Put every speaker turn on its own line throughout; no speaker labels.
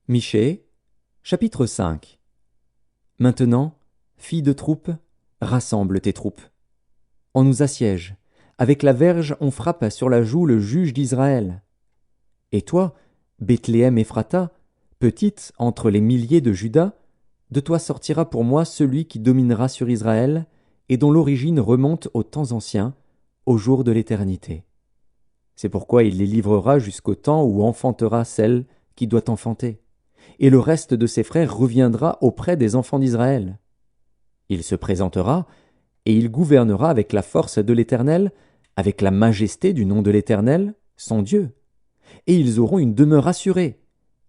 Michée, chapitre 5. Maintenant, filles de troupes, rassemble tes troupes. On nous assiège. Avec la verge, on frappe sur la joue le juge d'Israël. Et toi, Bethléem Ephrata, petite entre les milliers de Juda, de toi sortira pour moi celui qui dominera sur Israël, et dont l'origine remonte aux temps anciens, au jour de l'éternité. C'est pourquoi il les livrera jusqu'au temps où enfantera celle qui doit enfanter. Et le reste de ses frères reviendra auprès des enfants d'Israël. Il se présentera, et il gouvernera avec la force de l'Éternel, avec la majesté du nom de l'Éternel, son Dieu. Et ils auront une demeure assurée,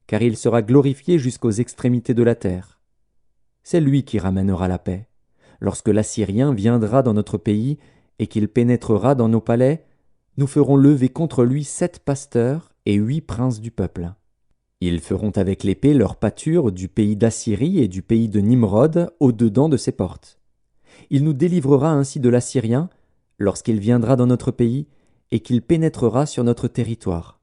car il sera glorifié jusqu'aux extrémités de la terre. C'est lui qui ramènera la paix. Lorsque l'Assyrien viendra dans notre pays, et qu'il pénétrera dans nos palais, nous ferons lever contre lui 7 pasteurs et 8 princes du peuple. Ils feront avec l'épée leur pâture du pays d'Assyrie et du pays de Nimrod au-dedans de ses portes. Il nous délivrera ainsi de l'Assyrien, lorsqu'il viendra dans notre pays, et qu'il pénétrera sur notre territoire.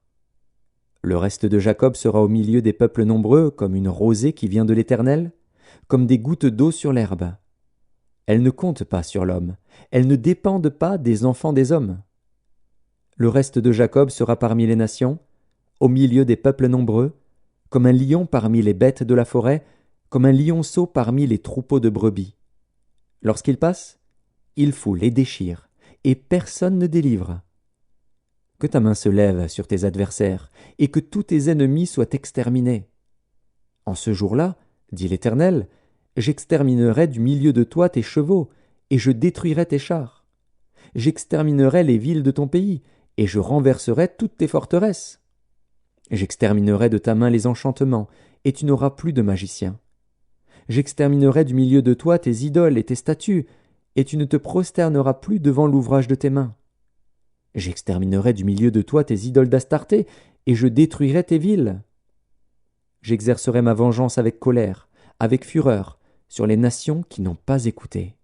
Le reste de Jacob sera au milieu des peuples nombreux, comme une rosée qui vient de l'Éternel, comme des gouttes d'eau sur l'herbe. Elles ne comptent pas sur l'homme, elles ne dépendent pas des enfants des hommes. Le reste de Jacob sera parmi les nations, au milieu des peuples nombreux, comme un lion parmi les bêtes de la forêt, comme un lionceau parmi les troupeaux de brebis. Lorsqu'il passe, il foule et déchire, et personne ne délivre. Que ta main se lève sur tes adversaires, et que tous tes ennemis soient exterminés. En ce jour-là, dit l'Éternel, j'exterminerai du milieu de toi tes chevaux, et je détruirai tes chars. J'exterminerai les villes de ton pays, et je renverserai toutes tes forteresses. J'exterminerai de ta main les enchantements, et tu n'auras plus de magiciens. J'exterminerai du milieu de toi tes idoles et tes statues, et tu ne te prosterneras plus devant l'ouvrage de tes mains. J'exterminerai du milieu de toi tes idoles d'Astarté, et je détruirai tes villes. J'exercerai ma vengeance avec colère, avec fureur, sur les nations qui n'ont pas écouté.